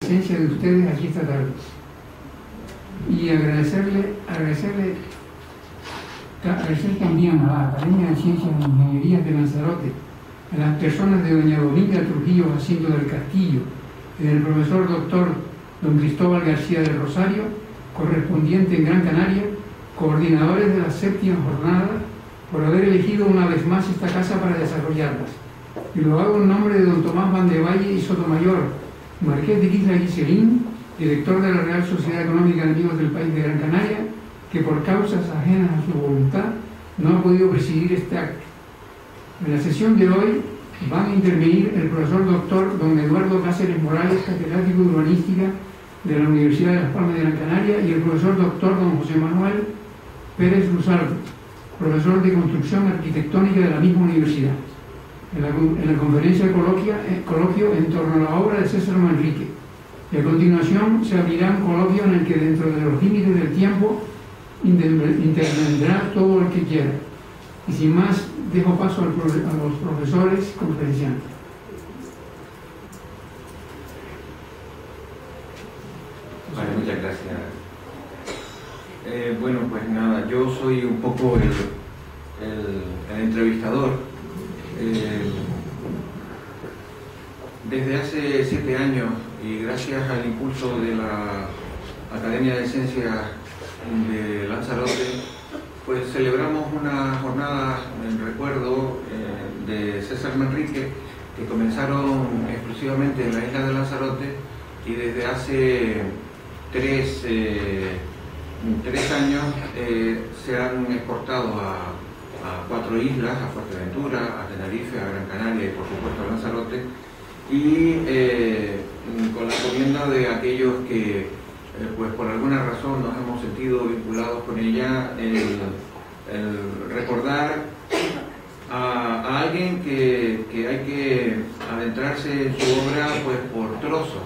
presencia de ustedes aquí esta tarde. Y agradecer también a la Academia de Ciencias e Ingenierías de Lanzarote, a las personas de doña Dominga Trujillo Jacinto del Castillo y del profesor doctor don Cristóbal García del Rosario, correspondiente en Gran Canaria, coordinadores de la 7ª jornada, por haber elegido una vez más esta casa para desarrollarlas. Y lo hago en nombre de don Tomás Van de Valle y Sotomayor, marqués de Isla Guiselín, director de la Real Sociedad Económica de Amigos del País de Gran Canaria, que por causas ajenas a su voluntad no ha podido presidir este acto. En la sesión de hoy van a intervenir el profesor doctor don Eduardo Cáceres Morales, catedrático de Urbanística de la Universidad de Las Palmas de Gran Canaria, y el profesor doctor don José Manuel Pérez Luzardo, profesor de Construcción Arquitectónica de la misma universidad, en la conferencia coloquio en torno a la obra de César Manrique. Y a continuación se abrirá un coloquio en el que, dentro de los límites del tiempo, intervendrá todo el que quiera. Y sin más, dejo paso a los profesores conferenciantes. Vale, muchas gracias. Bueno, pues nada, yo soy un poco el entrevistador. Desde hace 7 años, y gracias al impulso de la Academia de Ciencias de Lanzarote, pues celebramos una jornada en recuerdo de César Manrique, que comenzaron exclusivamente en la isla de Lanzarote, y desde hace 3 años se han exportado a 4 islas, a Fuerteventura, a Tenerife, a Gran Canaria y por supuesto a Lanzarote, y con la encomienda de aquellos que pues por alguna razón nos hemos sentido vinculados con ella, el recordar a alguien que hay que adentrarse en su obra pues por trozos.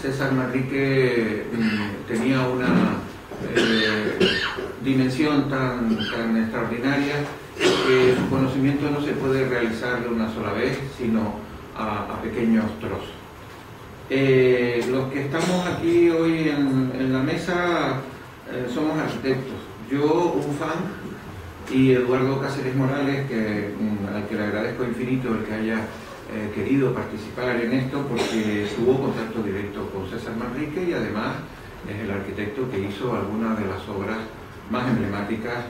César Manrique tenía una dimensión tan extraordinaria que su conocimiento no se puede realizar de una sola vez, sino a pequeños trozos. Los que estamos aquí hoy en la mesa somos arquitectos. Yo, un fan, y Eduardo Cáceres Morales, al que le agradezco infinito el que haya querido participar en esto, porque tuvo contacto directo con César Manrique y además es el arquitecto que hizo algunas de las obras más emblemáticas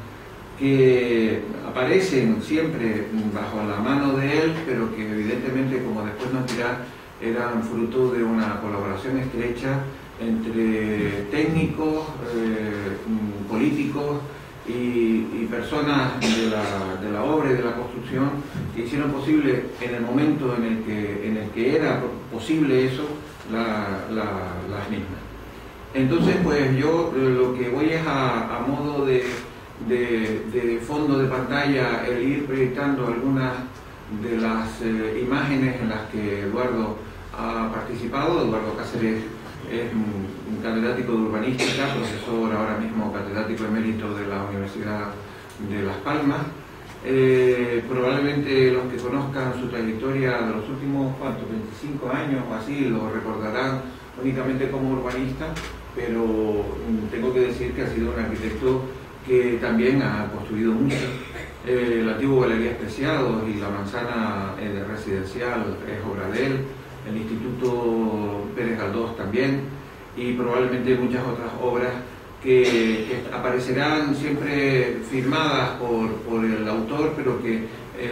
que aparecen siempre bajo la mano de él, pero que evidentemente, como después nos dirá, eran fruto de una colaboración estrecha entre técnicos, políticos y personas de la obra y de la construcción, que hicieron posible en el momento en el que era posible eso, las mismas. Entonces, pues yo lo que voy es a modo de fondo de pantalla el ir proyectando algunas de las imágenes en las que Eduardo ha participado. Eduardo Cáceres es un catedrático de urbanística, profesor ahora mismo catedrático emérito de la Universidad de Las Palmas. Probablemente los que conozcan su trayectoria de los últimos 25 años o así lo recordarán únicamente como urbanista, pero tengo que decir que ha sido un arquitecto que también ha construido mucho. El antiguo Galerías Preciados y la manzana residencial es obra de él, el Instituto Pérez Galdós también, y probablemente muchas otras obras que aparecerán siempre firmadas por el autor, pero que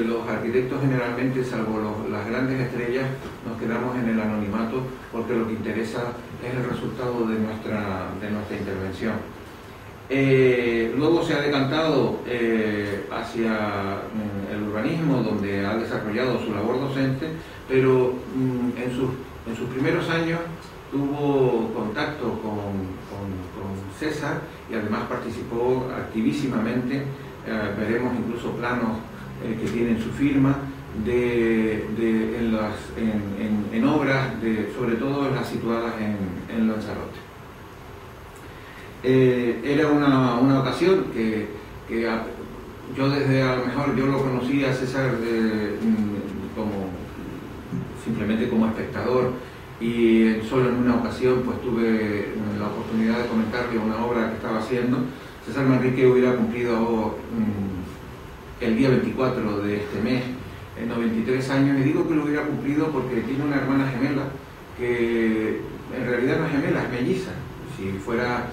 los arquitectos generalmente, salvo las grandes estrellas, nos quedamos en el anonimato, porque lo que interesa es el resultado de nuestra intervención. Luego se ha decantado hacia el urbanismo, donde ha desarrollado su labor docente, pero en sus primeros años tuvo contacto con César y además participó activísimamente. Veremos incluso planos que tienen su firma en obras, sobre todo las situadas en Lanzarote. Era una ocasión que yo desde, a lo mejor yo lo conocí a César simplemente como espectador y solo en una ocasión pues tuve la oportunidad de comentarle una obra que estaba haciendo. César Manrique hubiera cumplido el día 24 de este mes 93 años, y digo que lo hubiera cumplido porque tiene una hermana gemela que en realidad no es gemela, es melliza. Si fuera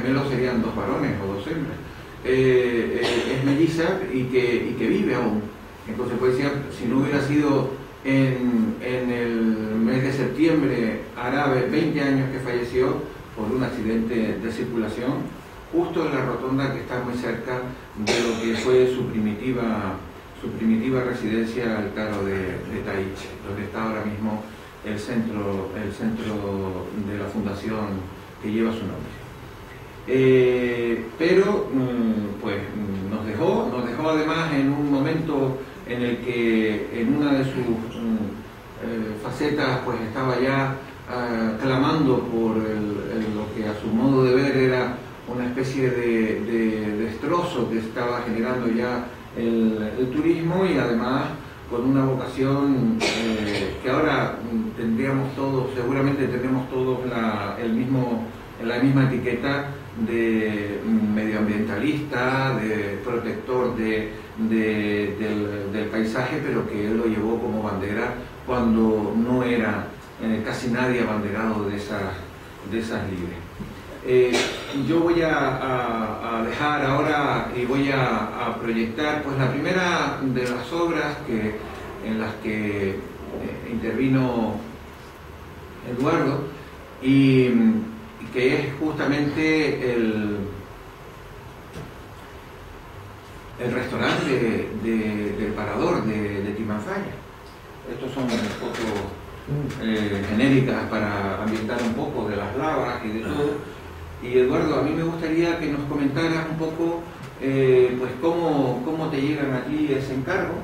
gemelo serían 2 varones o 2 hembras. Es melliza y que vive aún. En consecuencia, si no hubiera sido en el mes de septiembre, hará 20 años que falleció por un accidente de circulación, justo en la rotonda que está muy cerca de lo que fue su primitiva residencia al Caro de Taich, donde está ahora mismo el centro de la fundación que lleva su nombre. Pero pues nos dejó además en un momento en el que en una de sus facetas pues estaba ya clamando por lo que a su modo de ver era una especie de destrozo que estaba generando ya el turismo, y además con una vocación que ahora seguramente tendremos todos la misma etiqueta de medioambientalista, de protector del paisaje, pero que él lo llevó como bandera cuando no era casi nadie abanderado de esas lides. Yo voy a dejar ahora y voy a proyectar pues la primera de las obras en las que intervino Eduardo, y que es justamente el restaurante del Parador de Timanfaya. Estos son fotos genéricas para ambientar un poco de las lavas y de todo. Y Eduardo, a mí me gustaría que nos comentaras un poco pues cómo te llegan aquí ese encargo,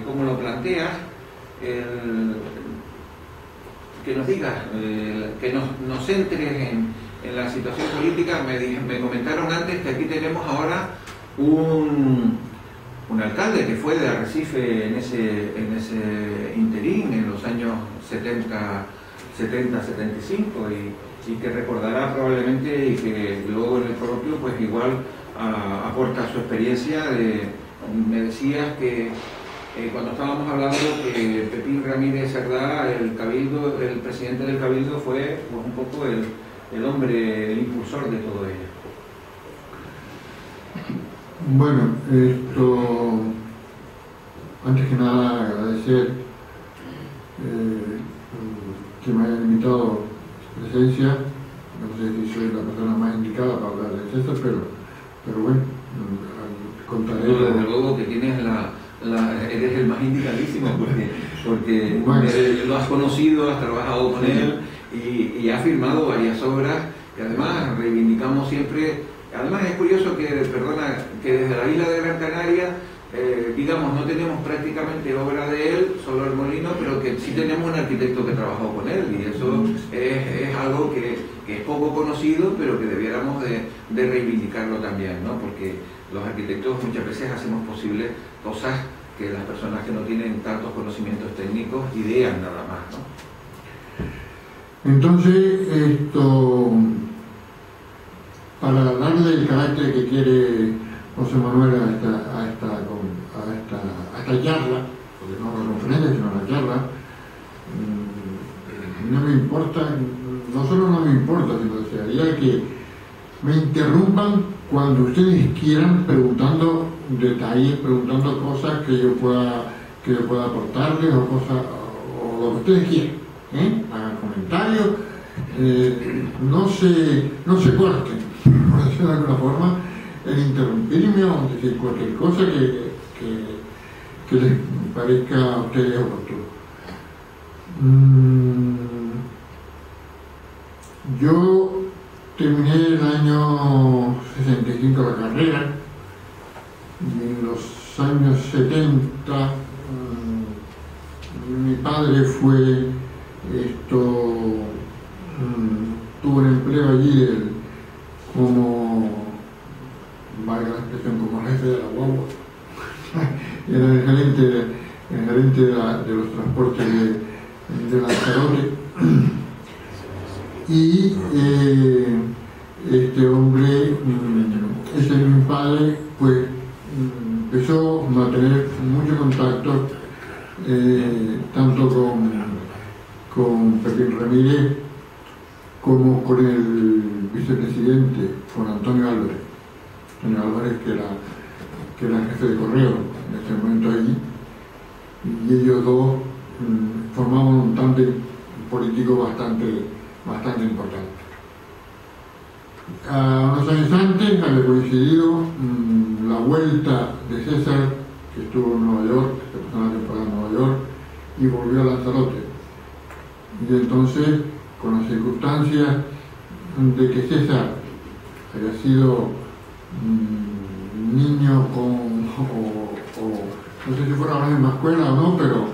cómo lo planteas, que nos digas, que nos centres en la situación política. Me comentaron antes que aquí tenemos ahora un alcalde que fue de Arrecife en ese interín en los años 70-75 y que recordará probablemente, y que luego en el propio pues igual aporta su experiencia. Me decías que cuando estábamos hablando que Pepín Ramírez Cerdá, el presidente del Cabildo, fue pues, un poco el hombre, el impulsor de todo ello. Bueno, antes que nada agradecer que me hayan invitado a su presencia. No sé si soy la persona más indicada para hablar de César, pero bueno, contaré. Desde luego que tienes eres el más indicadísimo porque bueno, lo has conocido, has trabajado con él y has firmado varias obras que además reivindicamos siempre. Además es curioso que desde la isla de Gran Canaria, digamos, no tenemos prácticamente obra de él, solo el molino, pero que sí tenemos un arquitecto que trabajó con él, y eso es algo que es poco conocido, pero que debiéramos de reivindicarlo también, ¿no? Porque los arquitectos muchas veces hacemos posible cosas que las personas que no tienen tantos conocimientos técnicos idean nada más, ¿no? Entonces, para darle el carácter que quiere José Manuel a esta charla, porque no una conferencia, sino una charla, no me importa, no solo no me importa, sino desearía que me interrumpan cuando ustedes quieran, preguntando detalles, preguntando cosas que yo pueda aportarles, o cosas, o lo que ustedes quieran, hagan comentarios, no se corten, por decirlo de alguna forma, en interrumpirme o decir cualquier cosa que les parezca a ustedes oportuno. Yo terminé el año 65 la carrera, y en los años 70 mi padre tuvo un empleo allí como, valga la expresión, como jefe de la guagua. Era el gerente de los transportes de Lanzarote. Y este hombre, ese mi padre, pues empezó a tener mucho contacto tanto con Pepín Ramírez como con el vicepresidente, con Antonio Álvarez. Antonio Álvarez, que era jefe de correo en ese momento allí, y ellos dos formaban un tándem político bastante importante. Unos años antes había coincidido la vuelta de César, que estuvo en Nueva York, que pasó una temporada en Nueva York, y volvió a Lanzarote. Y entonces, con las circunstancias de que César había sido niño no sé si fuera a la misma escuela o no, pero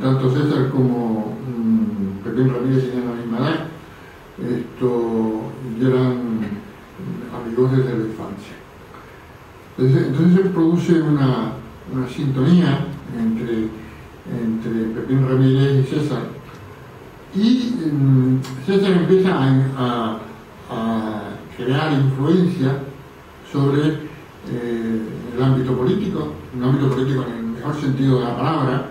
tanto César como Pepín Ramírez tenían la misma edad, y eran amigos desde la infancia. Entonces se produce una sintonía entre Pepín Ramírez y César, y César empieza a crear influencia sobre el ámbito político, un ámbito político en el mejor sentido de la palabra,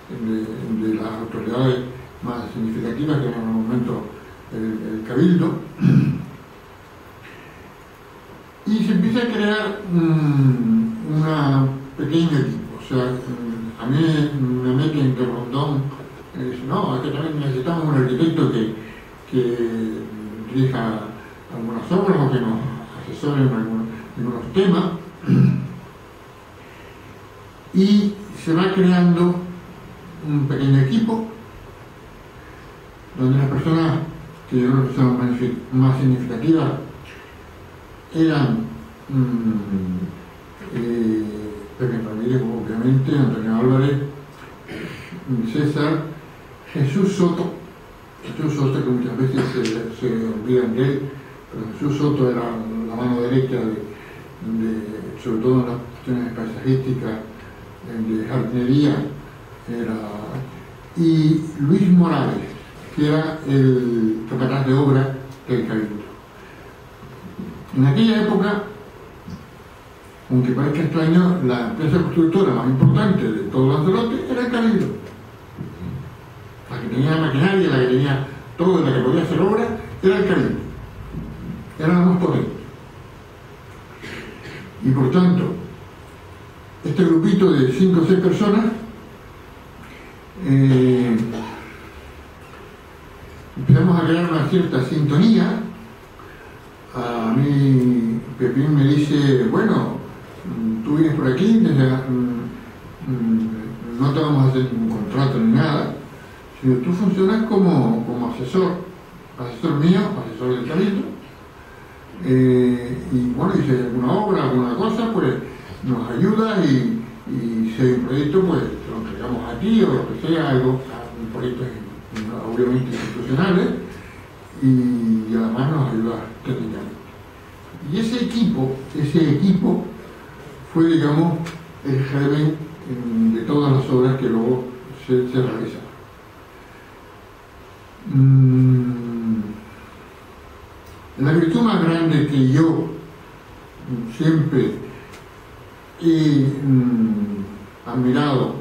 de las autoridades más significativas, que era en el momento el Cabildo, y se empieza a crear una pequeño equipo. O sea, a mí me meten que Rondón dice, no, es que también necesitamos un arquitecto que dirija algunas obras o que nos asesore en algunos temas, y se va creando un pequeño equipo donde las personas que yo creo que son más significativas eran Pepín Ramírez, obviamente, Antonio Álvarez, César, Jesús Soto, que muchas veces se olvidan de él, pero Jesús Soto era la mano derecha sobre todo en las cuestiones paisajísticas, de jardinería, y Luis Morales, que era el capataz de obra del Cabildo. En aquella época, aunque parezca extraño, la empresa constructora más importante de todo Lanzarote era el Cabildo. La que tenía la maquinaria, la que tenía todo, la que podía hacer obra, era el Cabildo. Era la más potente. Y por tanto, este grupito de 5 o 6 personas empezamos a crear una cierta sintonía. A mí Pepín me dice, bueno, tú vienes por aquí, no te vamos a hacer ningún contrato ni nada, sino tú funcionas como asesor mío, asesor del Cabildo, y bueno, y si hay alguna obra, alguna cosa, pues nos ayuda, y si hay un proyecto, pues te lo entregamos a ti o lo que sea, un proyecto obviamente institucionales, y además nos ayuda técnicamente. Y ese equipo fue, digamos, el germen de todas las obras que luego se realizaron. La virtud más grande que yo siempre he admirado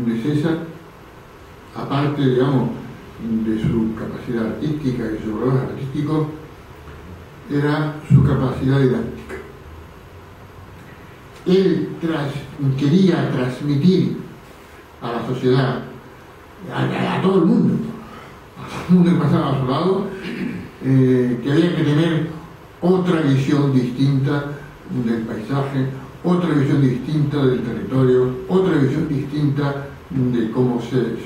de César, aparte, digamos, de su capacidad artística y su valor artístico, era su capacidad didáctica. Él quería transmitir a la sociedad, a todo el mundo que pasaba a su lado, que había que tener otra visión distinta del paisaje, otra visión distinta del territorio, otra visión distinta de cómo se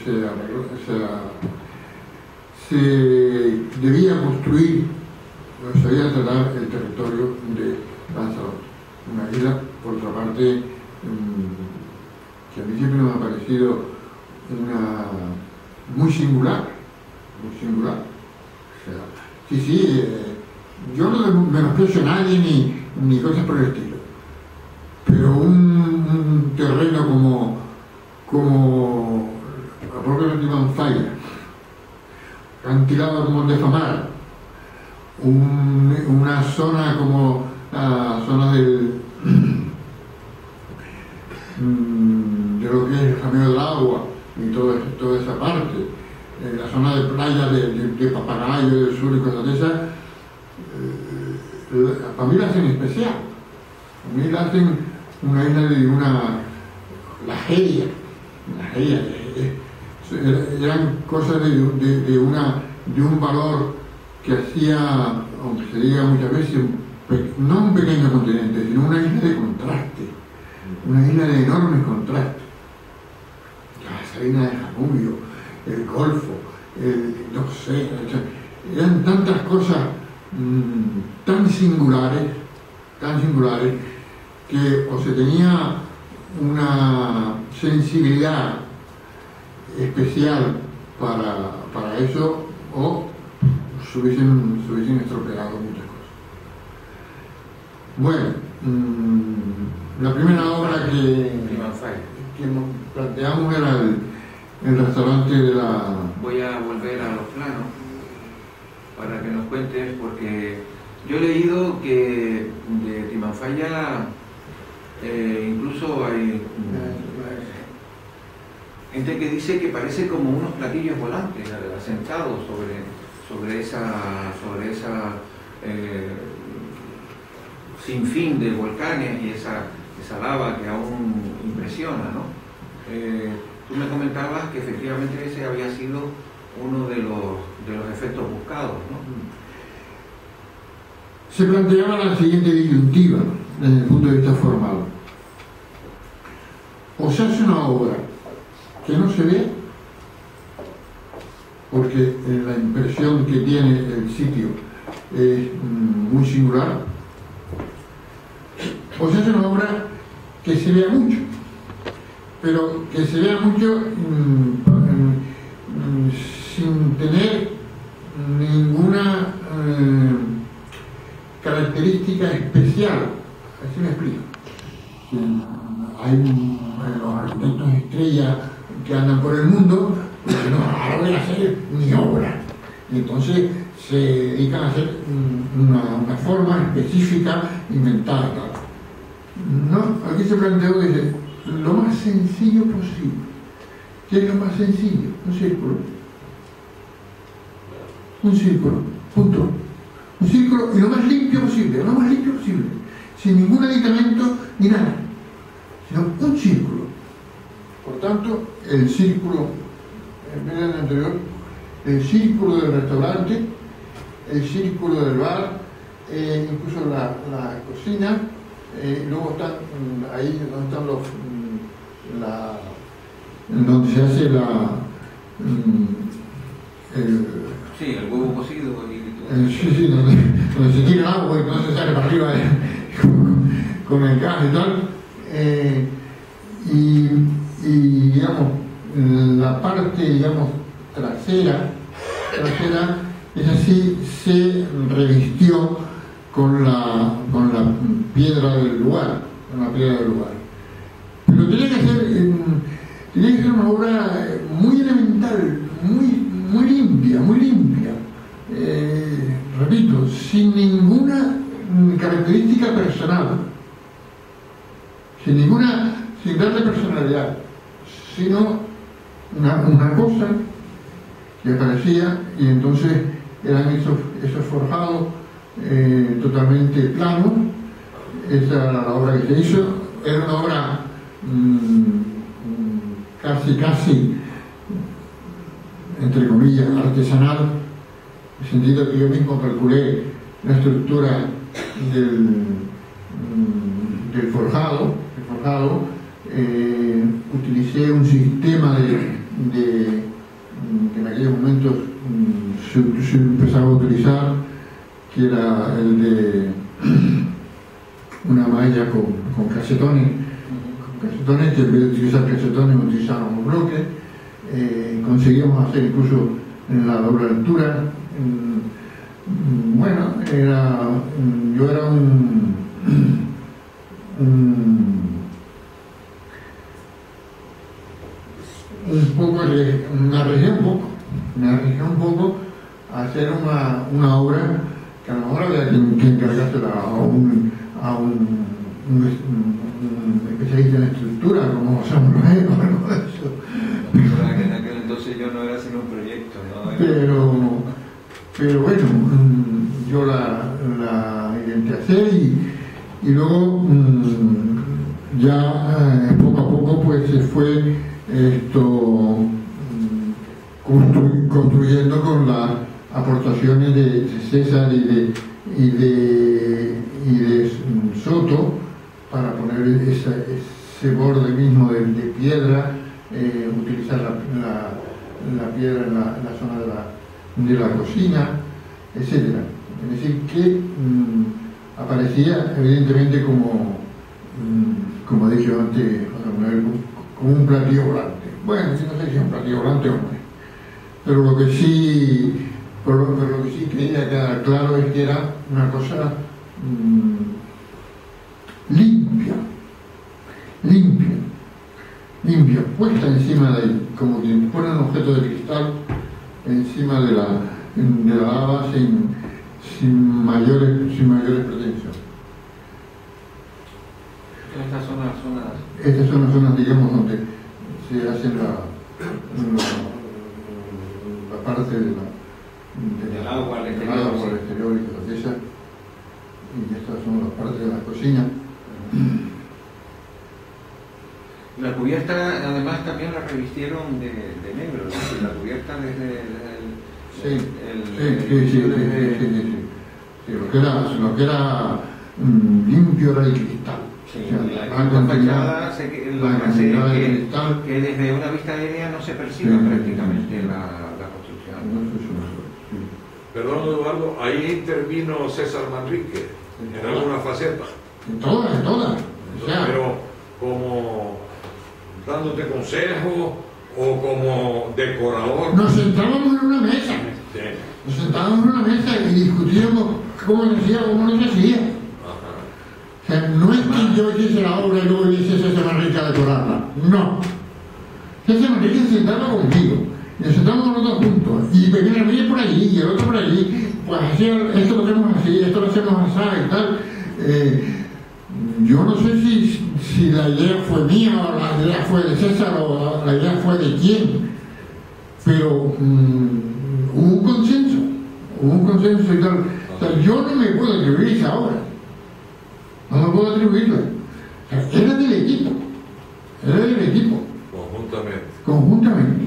debía construir, se debía tratar el territorio de Lanzarote. Una isla, por otra parte, que a mí siempre me ha parecido muy singular. O sea, yo no menosprecio a nadie ni cosas por el estilo, pero un terreno como propia Timanfaya, acantilado como el de Famara, una zona como la zona de lo que es el Camino del Agua y toda esa parte, la zona de playa de Papagayo del Sur y cosas de esas, para mí la hacen especial. A mí la hacen una isla la Geria, eran cosas de un valor que hacía, aunque se diga muchas veces, no un pequeño continente, sino una isla de contraste, una isla de enormes contrastes. La Sabina de Janubio, el Golfo, no sé, eran tantas cosas tan singulares, que o se tenía una sensibilidad especial para eso, o se hubiesen estropeado muchas cosas. Bueno, la primera obra que planteamos era el restaurante de la... Voy a volver a los planos para que nos cuentes, porque yo he leído que de Timanfaya incluso hay gente que dice que parece como unos platillos volantes asentados sobre esa sinfín de volcanes y esa lava que aún impresiona, ¿no? Tú me comentabas que efectivamente ese había sido uno de los efectos buscados, ¿no? Se planteaba la siguiente disyuntiva desde el punto de vista formal. O se hace una obra que no se ve, porque la impresión que tiene el sitio es muy singular, o se hace una obra que se vea mucho, pero que se vea mucho sin tener ninguna característica especial. Así me explico. Hay los arquitectos estrella que andan por el mundo, pues no, ahora voy a hacer mi obra. Y entonces se dedican a hacer una forma específica inventada. No, aquí se planteó que lo más sencillo posible. ¿Qué es lo más sencillo? Un círculo. Un círculo, punto. Un círculo y lo más limpio posible, sin ningún aditamento ni nada, sino un círculo. Por tanto, el círculo, en vez del anterior, el círculo del restaurante, el círculo del bar, incluso la cocina, luego están ahí donde están donde se hace el huevo cocido sí, donde se tira el agua y entonces sale para arriba con el gas y tal, y digamos la parte, digamos, trasera es así, se revistió con la piedra del lugar, pero tenía que ser una obra muy elemental, muy limpia, repito, sin ninguna característica personal, sin darle personalidad, sino una cosa que aparecía, y entonces eran esos forjados totalmente planos. Esa era la obra que se hizo. Era una obra casi entre comillas artesanal, en el sentido que yo mismo calculé la estructura del forjado. Utilicé un sistema que en aquellos momentos se empezaba a utilizar, que era el de una malla con casetones, que en vez de utilizar casetones utilizábamos bloques. Conseguíamos hacer incluso en la doble altura. Bueno, yo era me arriesgué un poco a hacer una obra que a lo mejor había que encargársela a un especialista en estructura, como Samuel Romero, o algo de eso. Que en aquel entonces yo no era sino un proyecto, ¿no? Pero bueno, yo la intenté hacer y luego ya poco a poco pues se fue construyendo con las aportaciones de César y de Soto para poner ese borde mismo de piedra, utilizar la piedra en la zona de la cocina, etcétera. Es decir, que aparecía evidentemente como ha dicho antes, como un platillo volante. Bueno, yo no sé si es un platillo volante o no, pero lo que sí quería quedar claro es que era una cosa limpia, puesta encima de ahí, como quien pone un objeto de cristal encima de la lava sin mayores pretensiones. Estas son las zonas, digamos, donde se hace la parte del agua al exterior, y cosas de esas, y estas son las partes de la cocina. La cubierta además también la revistieron de negro, ¿no? La cubierta desde lo que era limpio era el cristal. Sí, o sea, la fachada que desde una vista aérea no se percibe prácticamente la construcción. Perdón, Eduardo, ahí intervino César Manrique en alguna faceta. En todas. O sea, pero como dándote consejos o como decorador. Nos sentábamos en una mesa. Sí. Nos sentábamos en una mesa y discutíamos cómo se hacía o cómo no se hacía. O sea, no es que yo hiciese la obra y luego hiciese César Manrique a decorarla. No. César Manrique se sentaba conmigo. Y nos sentábamos los dos juntos. Y venía el mío por allí y el otro por allí. Pues hacía, esto lo hacemos así, esto lo hacemos así y tal. Yo no sé si la idea fue mía o la idea fue de César o la idea fue de quién. Pero hubo un consenso y tal. O sea, yo no me puedo atribuir esa obra. No me puedo atribuirla. O sea, era del equipo. Conjuntamente.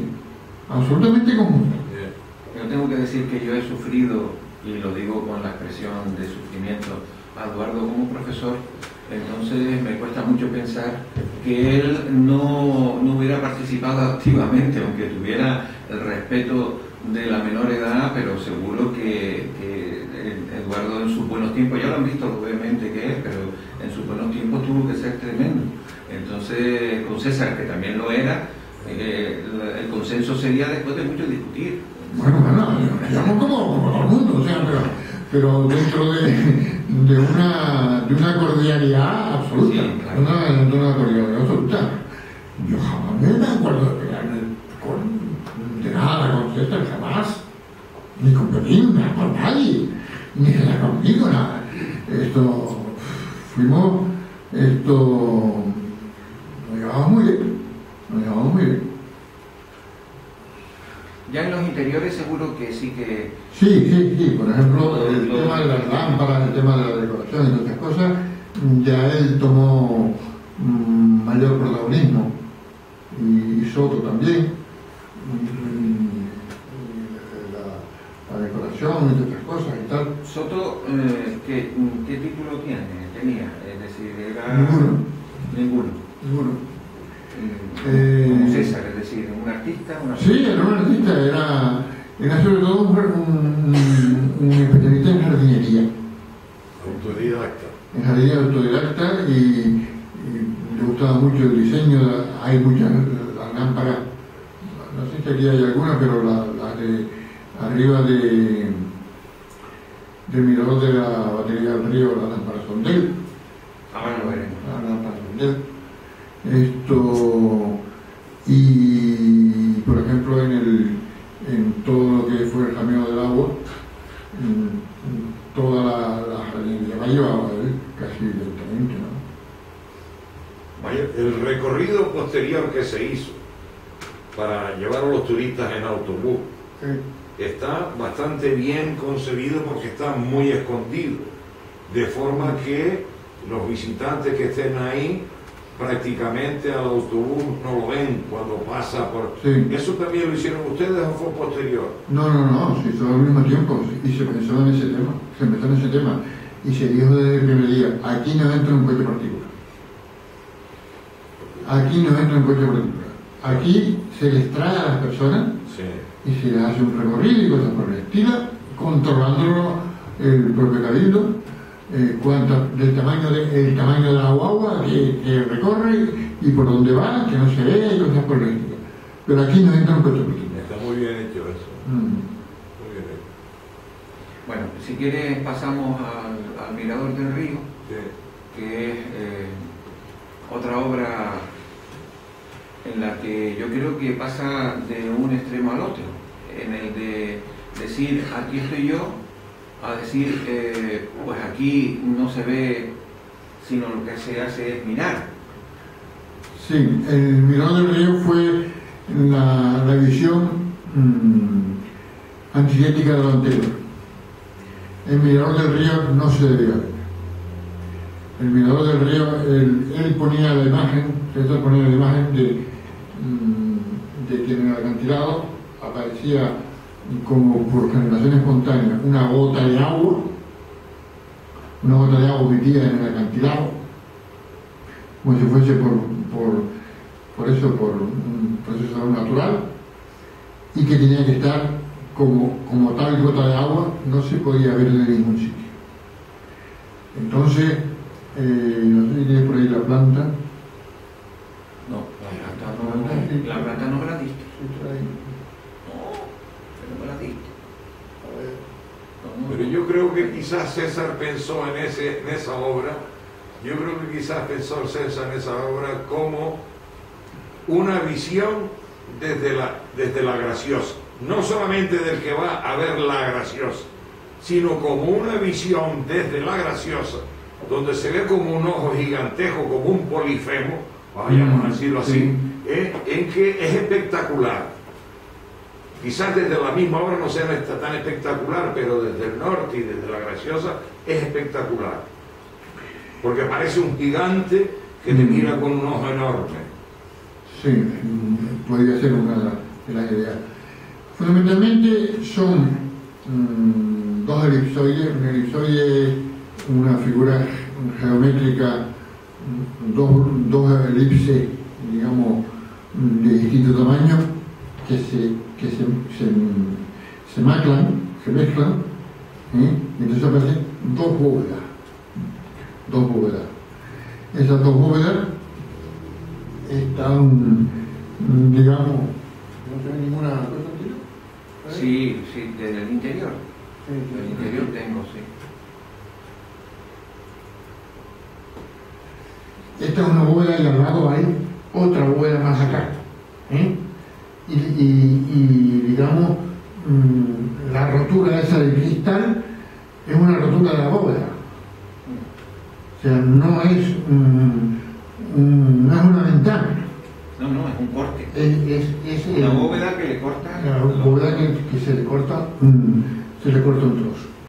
Absolutamente conjuntamente. Yo tengo que decir que yo he sufrido, y lo digo con la expresión de sufrimiento, a Eduardo como profesor. Entonces me cuesta mucho pensar que él no hubiera participado activamente, aunque tuviera el respeto de la menor edad, pero seguro que Eduardo en sus buenos tiempos, ya lo han visto lo vehemente que es, pero en sus buenos tiempos tuvo que ser tremendo. Entonces con César, que también lo era, el consenso sería después de mucho discutir. Bueno, digamos como todo el mundo, o sea, pero dentro de una cordialidad absoluta. Sí, claro. De una cordialidad absoluta. Yo jamás me acuerdo de pelearme de nada con César, jamás. Ni con Pepín, ni con nadie. Ni era conmigo, nada. Nos llevábamos muy bien. Ya en los interiores seguro que sí que... Sí, por ejemplo, el tema de las lámparas, el tema de la decoración y otras cosas, ya él tomó mayor protagonismo, y Soto también, la decoración y otras cosas y tal. Soto, ¿qué título tenía? Es decir, era... Ninguno. Como César, es decir, un artista. Sí, era un artista, era sobre todo un especialista en jardinería. Autodidacta y le gustaba mucho el diseño. Hay muchas lámparas, no sé si aquí hay alguna, pero las de arriba del mirador de la batería del río, las lámparas son de él. Ahora lo veremos. Las lámparas son de él. Y toda la jardinería la llevaba él casi directamente, ¿no? Vaya, el recorrido posterior que se hizo para llevar a los turistas en autobús está bastante bien concebido porque está muy escondido, de forma que los visitantes que estén ahí prácticamente al autobús no lo ven cuando pasa por... Sí. ¿Eso también lo hicieron ustedes o fue posterior? No, se hizo al mismo tiempo y se pensó en ese tema, se empezó en ese tema y se dijo desde el primer día, aquí no entra un coche particular. Aquí no entra un coche particular. Aquí se les trae a las personas y se les hace un recorrido y cosas por el estilo, controlándolo el propio cabildo, el tamaño de la guagua que recorre y por dónde va, que no se vea y cosas por el estilo. Pero aquí no entra un coche particular. Está muy bien hecho eso. Muy bien hecho. Bueno, si quieres pasamos al Mirador del Río, que es otra obra en la que yo creo que pasa de un extremo al otro, en el de decir aquí estoy yo, a decir pues aquí no se ve, sino lo que se hace es mirar. Sí, el Mirador del Río fue la visión antiética de lo anterior. El Mirador del Río no se debía ver. El Mirador del Río, él ponía la imagen, César ponía la imagen de que en el acantilado aparecía como por generación espontánea una gota de agua metida en el acantilado, como si fuese por un proceso natural, y que tenía que estar como tal gota de agua, no se podía ver en ningún sitio. Entonces, no sé si tienes por ahí la planta. No, la planta no me la diste. No me la diste. Pero yo creo que quizás César pensó en esa obra, yo creo que quizás pensó César en esa obra como una visión desde la graciosa, no solamente del que va a ver la graciosa, sino como una visión desde la graciosa, donde se ve como un ojo gigantesco, como un polifemo, vayamos a decirlo así, en que es espectacular. Quizás desde la misma obra no sea tan espectacular, pero desde el norte y desde la graciosa es espectacular. Porque parece un gigante que te mira con un ojo enorme. Sí, podría ser una de las ideas. Fundamentalmente son dos elipsoides, un elipsoide, una figura geométrica, dos elipses, digamos, de distinto tamaño, que se mezclan, y entonces aparecen dos bóvedas. Esas dos bóvedas están, digamos, no se ve ninguna cosa aquí. Sí, desde el interior. Del interior tengo, sí. Esta es una bóveda y al lado hay otra bóveda más acá. Y digamos, la rotura esa de cristal es una rotura de la bóveda. O sea, no es una ventana. No, es un corte. Es una bóveda que le corta. La bóveda que se le corta un trozo.